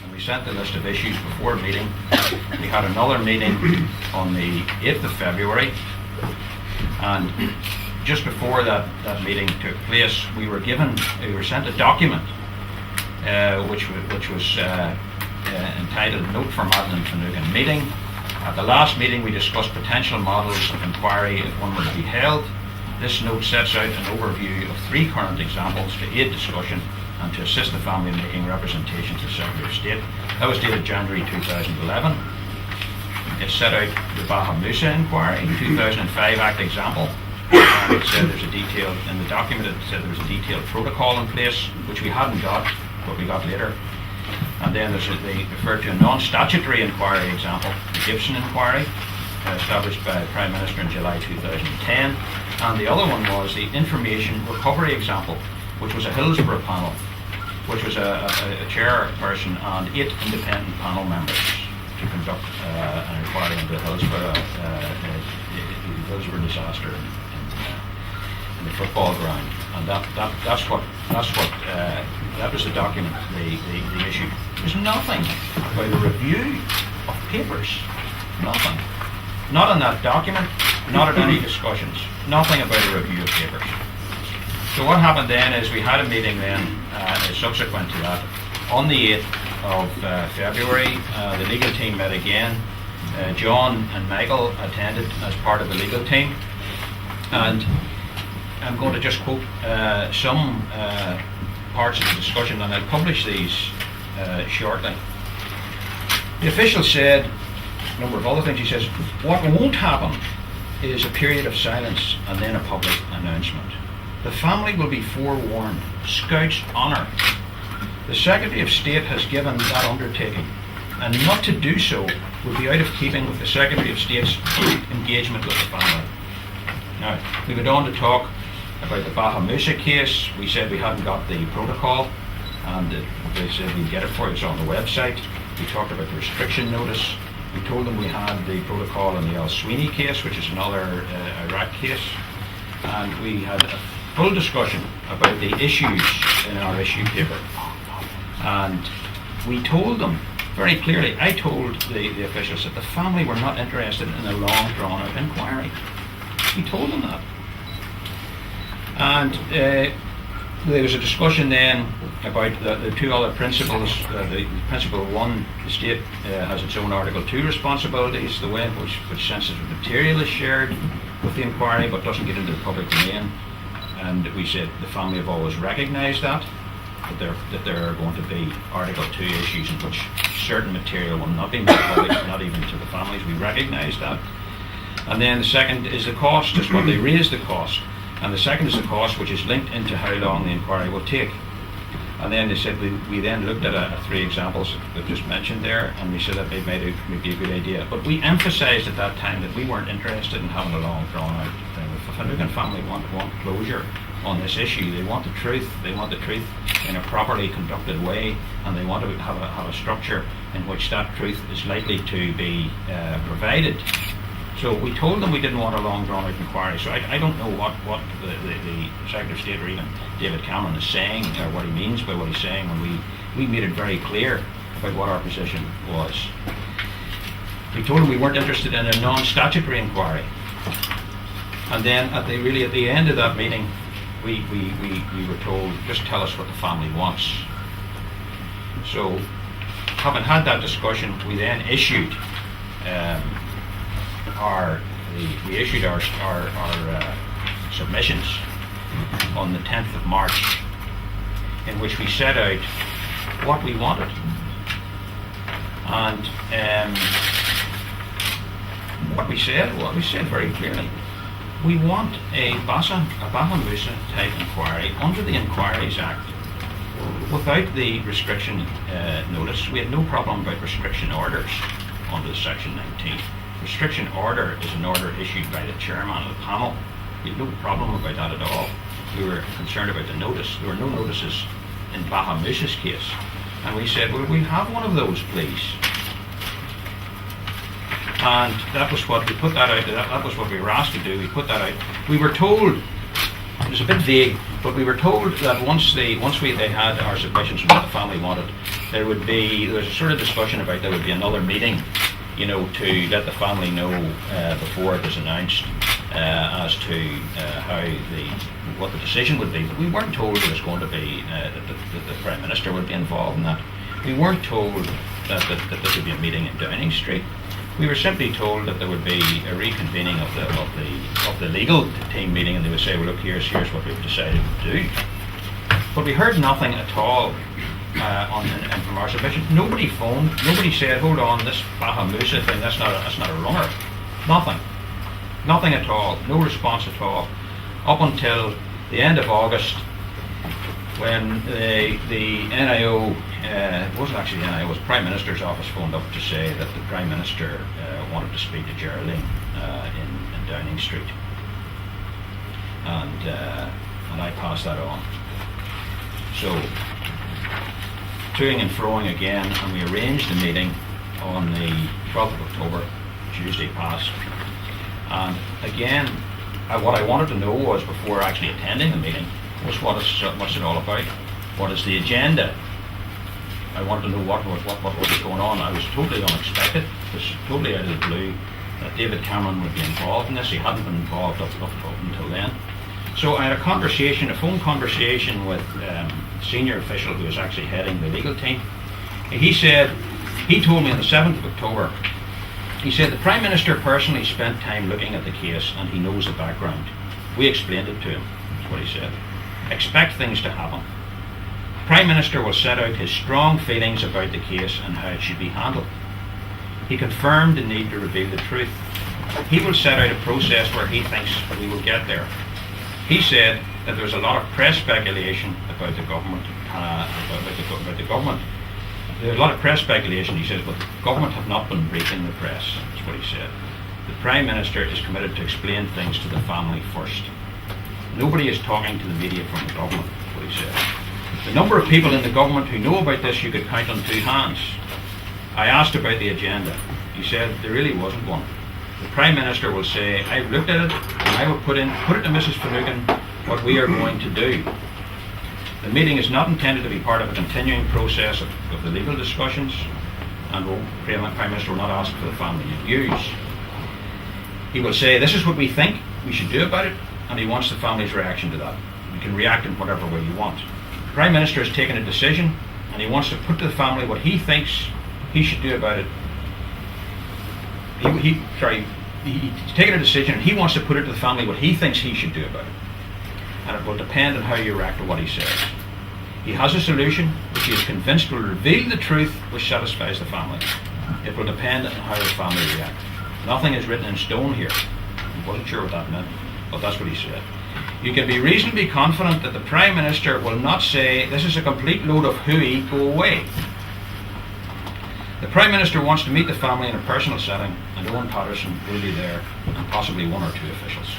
and we sent the list of issues before a meeting. We had another meeting on the 8th of February, and just before that meeting took place, we were sent a document which was entitled Note for Maddens and Finucane Meeting. At the last meeting we discussed potential models of inquiry if one were to be held. This note sets out an overview of 3 current examples to aid discussion and to assist the family in making representations to the Secretary of State. That was dated January 2011. It set out the Baha-Musa inquiry, 2005 Act example. And it said there's a detailed, in the document it said there was a detailed protocol in place, which we hadn't got, but we got later. And then they referred to a non-statutory inquiry example, the Gibson inquiry, established by the Prime Minister in July 2010. And the other one was the information recovery example, which was a Hillsborough panel, which was a chairperson and 8 independent panel members to conduct an inquiry into the Hillsborough disaster in the football ground. And that was the document they issued. There's nothing about a review of papers. Nothing. Not in that document, not at any discussions. Nothing about a review of papers. So what happened then is we had a meeting then subsequent to that. On the 8th of February, the legal team met again. John and Michael attended as part of the legal team. And I'm going to just quote some parts of the discussion, and I'll publish these shortly. The official said a number of other things. He says, what won't happen is a period of silence and then a public announcement. The family will be forewarned. Scout's honour. The Secretary of State has given that undertaking, and not to do so would be out of keeping with the Secretary of State's engagement with the family. Now, we went on to talk about the Baha-Musa case. We said we hadn't got the protocol, and they said we'd get it for you. It's on the website. We talked about the restriction notice. We told them we had the protocol in the Al Sweeney case, which is another Iraq case, and we had a full discussion about the issues in our issue paper. And we told them very clearly, I told the officials that the family were not interested in a long drawn out inquiry. We told them that. And there was a discussion then about the 2 other principles. The principle 1, the state has its own Article 2 responsibilities, the way in which sensitive material is shared with the inquiry but doesn't get into the public domain. And we said the family have always recognised that there are going to be Article 2 issues in which certain material will not be made public, not even to the families. We recognise that. And then the second is the cost, is what they raised the cost. And the second is the cost, which is linked into how long the inquiry will take. And then they said we then looked at 3 examples that I've just mentioned there, and we said that it may be a good idea. But we emphasised at that time that we weren't interested in having a long drawn out thing. If the Finucane family want closure on this issue, they want the truth. They want the truth in a properly conducted way, and they want to have a structure in which that truth is likely to be provided. So we told them we didn't want a long drawn out inquiry. So I don't know what the Secretary of State or even David Cameron is saying, or what he means by what he's saying, when we made it very clear about what our position was. We told him we weren't interested in a non-statutory inquiry. And then at the end of that meeting, we were told, just tell us what the family wants. So having had that discussion, we then issued our submissions on the 10th of March, in which we set out what we wanted. And what we said very clearly, we want a Baha-Musa type inquiry under the Inquiries Act without the restriction notice. We had no problem about restriction orders under Section 19. Restriction order is an order issued by the chairman of the panel. We had no problem about that at all. We were concerned about the notice. There were no notices in Baha-Musa's case. And we said, well, we'll have one of those, please. And that was what we put that out. That was what we were asked to do. We put that out. We were told, it was a bit vague, But we were told that once they had our submissions from what the family wanted, there was a sort of discussion about there would be another meeting, to let the family know before it was announced as to what the decision would be. But we weren't told it was going to be that the Prime Minister would be involved in that. We weren't told that there would be a meeting in Downing Street. We were simply told that there would be a reconvening of the legal team meeting, and they would say, well, look, here's what we've decided to do. But we heard nothing at all from our submission. Nobody phoned. Nobody said, hold on, this Bahamusa thing, that's not a runner. Nothing at all. No response at all. Up until the end of August, when the NIO, it wasn't actually the NIO, it was Prime Minister's office phoned up to say that the Prime Minister wanted to speak to Geraldine in Downing Street. And I passed that on. So, toing and froing again, and we arranged the meeting on the 12th of October, Tuesday past. And again, what I wanted to know was, before actually attending the meeting, was what's it all about? What is the agenda? I wanted to know what was going on. I was totally unexpected. It was totally out of the blue that David Cameron would be involved in this. He hadn't been involved up until then. So I had a phone conversation with a senior official who was actually heading the legal team. He told me on the 7th of October, he said the Prime Minister personally spent time looking at the case and he knows the background. We explained it to him, that's what he said. Expect things to happen. The Prime Minister will set out his strong feelings about the case and how it should be handled. He confirmed the need to reveal the truth. He will set out a process where he thinks we will get there. He said that there was a lot of press speculation about the government. There's a lot of press speculation, he says, but the government have not been briefing the press. That's what he said. The Prime Minister is committed to explain things to the family first. Nobody is talking to the media from the government, that's what he said. The number of people in the government who know about this you could count on two hands. I asked about the agenda. He said there really wasn't one. The Prime Minister will say, I've looked at it and I will put it to Mrs. Finucane what we are going to do. The meeting is not intended to be part of a continuing process of the legal discussions, and the Prime Minister will not ask for the family views. He will say, this is what we think we should do about it, and he wants the family's reaction to that. You can react in whatever way you want. The Prime Minister has taken a decision, and he wants to put to the family what he thinks he should do about it. He's taken a decision, and he wants to put it to the family what he thinks he should do about it. And it will depend on how you react to what he says. He has a solution which he is convinced will reveal the truth which satisfies the family. It will depend on how the family react. Nothing is written in stone here. I wasn't sure what that meant, but that's what he said. You can be reasonably confident that the Prime Minister will not say, this is a complete load of hooey, go away. The Prime Minister wants to meet the family in a personal setting, and Owen Patterson will be there, and possibly one or two officials.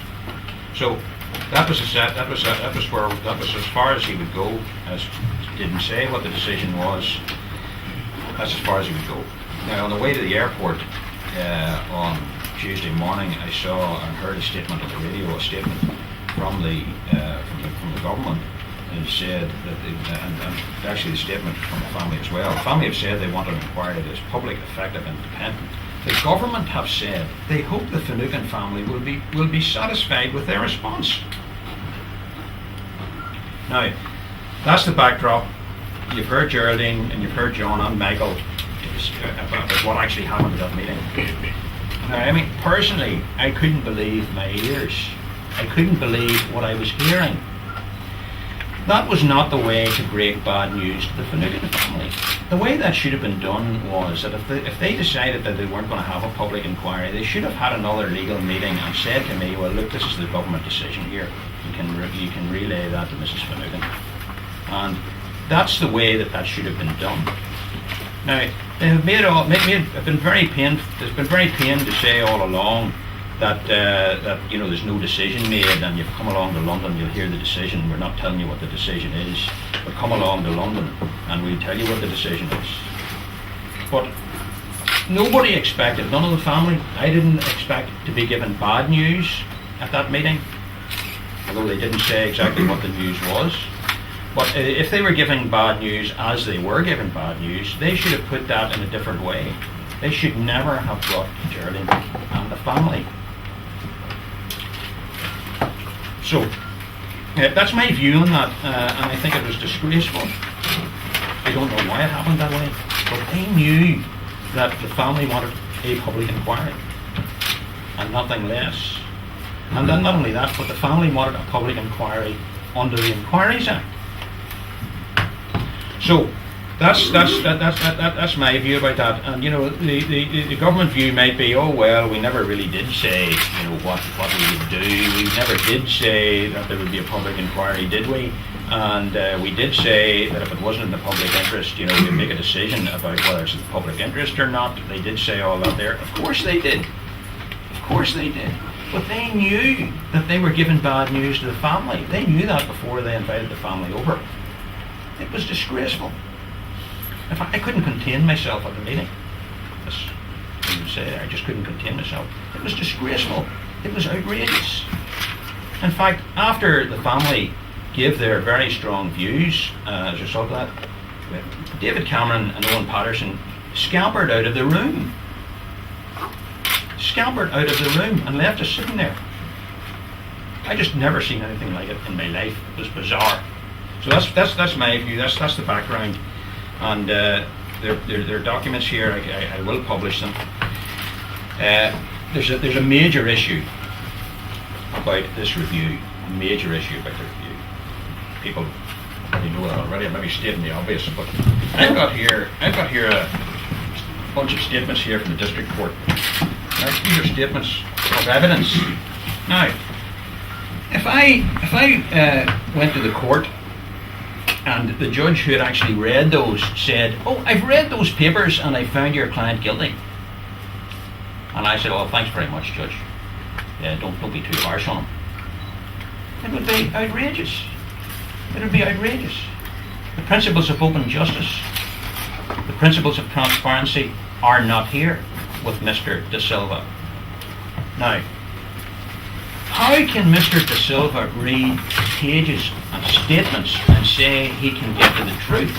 So that was as far as he would go. As he didn't say what the decision was. That's as far as he would go. Now, on the way to the airport on Tuesday morning, I saw and heard a statement on the radio, a statement from the government, and said that, and actually the statement from the family as well. The family have said they want an inquiry that is public, effective, and independent. The government have said they hope the Finucane family will be satisfied with their response. Now, that's the backdrop. You've heard Geraldine and you've heard John and Michael about what actually happened at that meeting. Now, I mean, personally, I couldn't believe my ears. I couldn't believe what I was hearing. That was not the way to break bad news to the Finucane family. The way that should have been done was that if they decided that they weren't going to have a public inquiry, they should have had another legal meeting and said to me, well, look, this is the government decision here. You can relay that to Mrs. Finucane. And that's the way that should have been done. Now, they have been very pained to say all along that there's no decision made, and you've come along to London, you'll hear the decision. We're not telling you what the decision is, but come along to London and we'll tell you what the decision is. But nobody expected, none of the family, I didn't expect to be given bad news at that meeting. although they didn't say exactly what the news was. But if they were giving bad news as they were giving bad news, they should have put that in a different way. They should never have brought Geraldine and the family. So, that's my view on that, and I think it was disgraceful. I don't know why it happened that way, but they knew that the family wanted a public inquiry, and nothing less. And then not only that, but the family wanted a public inquiry under the Inquiries Act. So that's my view about that. And the government view might be, oh well, we never really did say what we would do. We never did say that there would be a public inquiry, did we? And we did say that if it wasn't in the public interest, we'd make a decision about whether it's in the public interest or not. They did say all that there. Of course they did. Of course they did. But they knew that they were giving bad news to the family. They knew that before they invited the family over. It was disgraceful. In fact, I couldn't contain myself at the meeting. As you would say, I just couldn't contain myself. It was disgraceful. It was outrageous. In fact, after the family gave their very strong views as a result of that, David Cameron and Owen Patterson scampered out of the room. Scampered out of the room and left us sitting there. I just never seen anything like it in my life. It was bizarre. So that's my view. That's the background, and there are documents here. I will publish them. There's a major issue about this review. A major issue about the review. People probably know that already. I'm maybe stating the obvious, but I've got here a bunch of statements here from the district court. Right, these are statements of evidence. Now, if I went to the court and the judge who had actually read those said, "Oh, I've read those papers and I found your client guilty," and I said, "Oh, thanks very much, Judge. Don't be too harsh on him," it would be outrageous. It would be outrageous. The principles of open justice, the principles of transparency are not here with Mr. De Silva. Now, how can Mr. De Silva read pages and statements and say he can get to the truth?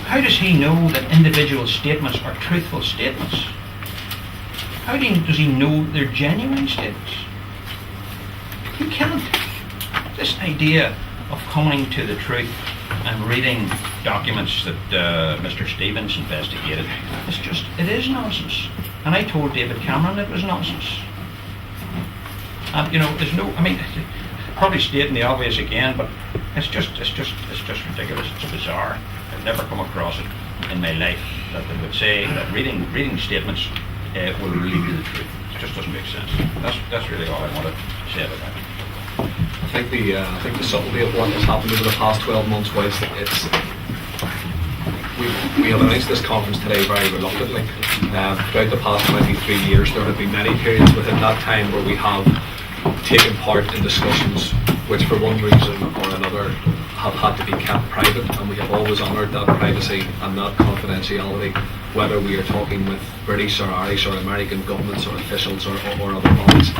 How does he know that individual statements are truthful statements? How does he know they're genuine statements? He can't. This idea of coming to the truth and reading documents that Mr. Stevens investigated, it is nonsense. And I told David Cameron it was nonsense. And there's no, probably stating the obvious again, but it's just ridiculous. It's bizarre. I've never come across it in my life that they would say that reading statements will really be the truth. It just doesn't make sense. That's really all I want to say about that. I think the subtlety of what has happened over the past 12 months was we have announced this conference today very reluctantly. Throughout the past 23 years, there have been many periods within that time where we have taken part in discussions which, for one reason or another, have had to be kept private, and we have always honoured that privacy and that confidentiality, whether we are talking with British or Irish or American governments or officials or other bodies.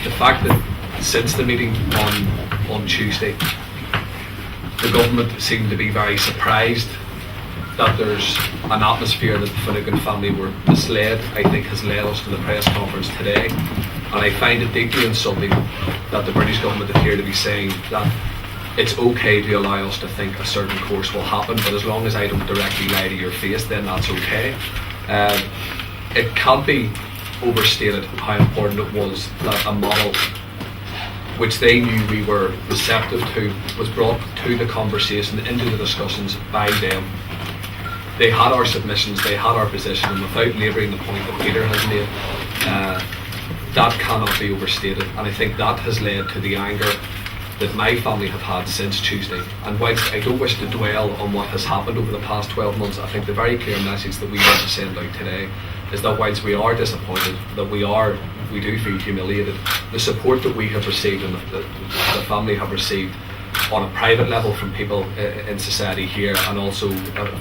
The fact that since the meeting on Tuesday, the government seemed to be very surprised that there's an atmosphere that the Finucane family were misled, I think has led us to the press conference today. And I find it deeply insulting that the British government appear to be saying that it's okay to allow us to think a certain course will happen, but as long as I don't directly lie to your face, then that's okay. It can't be overstated how important it was that a model which they knew we were receptive to was brought to the conversation, into the discussions by them. They had our submissions, they had our position, and without labouring the point that Peter has made, that cannot be overstated. And I think that has led to the anger that my family have had since Tuesday. And whilst I don't wish to dwell on what has happened over the past 12 months, I think the very clear message that we want to send out today is that whilst we are disappointed, that we do feel humiliated, the support that we have received and the family have received on a private level from people in society here, and also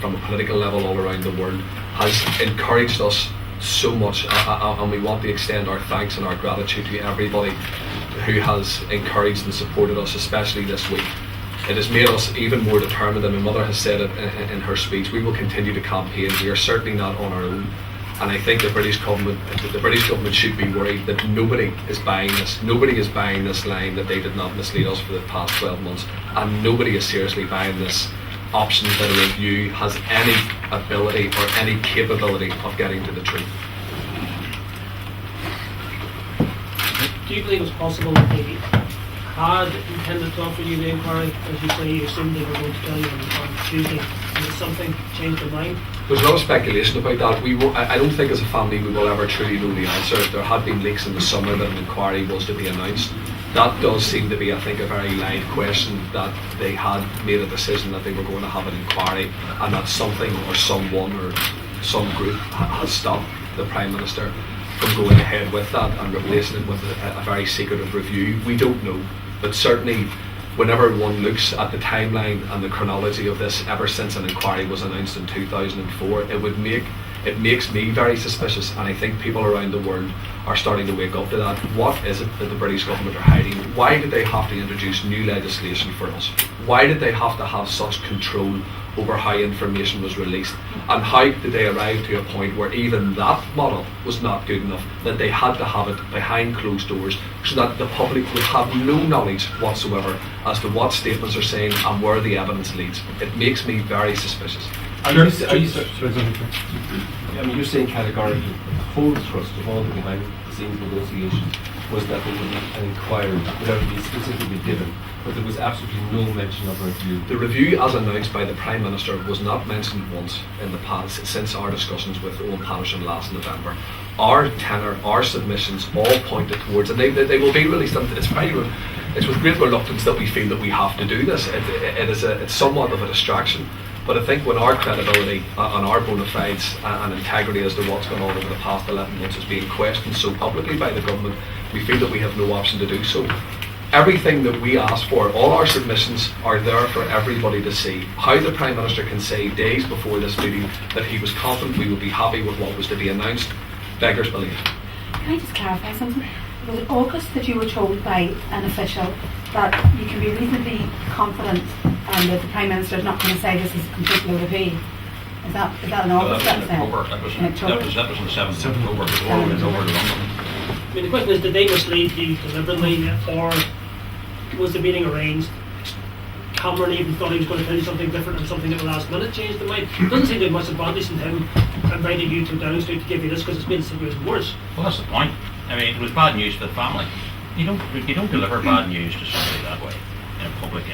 from a political level all around the world, has encouraged us so much, and we want to extend our thanks and our gratitude to everybody who has encouraged and supported us, especially this week. It has made us even more determined, and my mother has said it in her speech. We will continue to campaign. We are certainly not on our own. And I think the British government should be worried that nobody is buying this. Nobody is buying this line that they did not mislead us for the past 12 months. And nobody is seriously buying this option that a review has any ability or any capability of getting to the truth. Do you believe it's possible that they had intended to offer you the inquiry? As you say, you assumed they were going to tell you on Tuesday. Did something change their mind? There's a lot of speculation about that. I don't think as a family we will ever truly know the answer. There had been leaks in the summer that an inquiry was to be announced. That does seem to be, I think, a very live question, that they had made a decision that they were going to have an inquiry, and that something or someone or some group has stopped the Prime Minister from going ahead with that and replacing it with a very secretive review. We don't know, but certainly whenever one looks at the timeline and the chronology of this, ever since an inquiry was announced in 2004, it makes me very suspicious, and I think people around the world are starting to wake up to that. What is it that the British government are hiding? Why did they have to introduce new legislation for us? Why did they have to have such control over how information was released? And how did they arrive to a point where even that model was not good enough, that they had to have it behind closed doors so that the public would have no knowledge whatsoever as to what statements are saying and where the evidence leads? It makes me very suspicious. You're saying categorically the whole thrust of all the behind the scenes negotiations was that there would be an inquiry without it being specifically given, but there was absolutely no mention of a review. The review, as announced by the Prime Minister, was not mentioned once in the past since our discussions with Owen Patterson last November. Our tenor, our submissions all pointed towards, and they will be released. It's with great reluctance that we feel that we have to do this. It's somewhat of a distraction. But I think when our credibility and our bona fides and integrity as to what's gone on over the past 11 months is being questioned so publicly by the government, we feel that we have no option to do so. Everything that we asked for, all our submissions are there for everybody to see. How the Prime Minister can say days before this meeting that he was confident we would be happy with what was to be announced, beggars belief. Can I just clarify something? Was it August that you were told by an official that you can be reasonably confident that the Prime Minister is not going to say this is a complete load of hay? Is that an August? That was in October. That was on the 7th of October. Before we went over to London. I mean, the question is, did they mislead you deliberately, or was the meeting arranged? Cameron even thought he was going to tell you something different, and something at the last minute changed the mind. It doesn't seem to have much advantage in him inviting you to Downing Street to give you this, because it's made the situation worse. Well, that's the point. I mean, it was bad news for the family. You don't deliver bad news to somebody that way in a public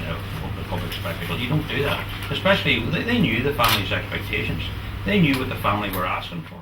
spectacle. You don't do that. Especially, they knew the family's expectations. They knew what the family were asking for.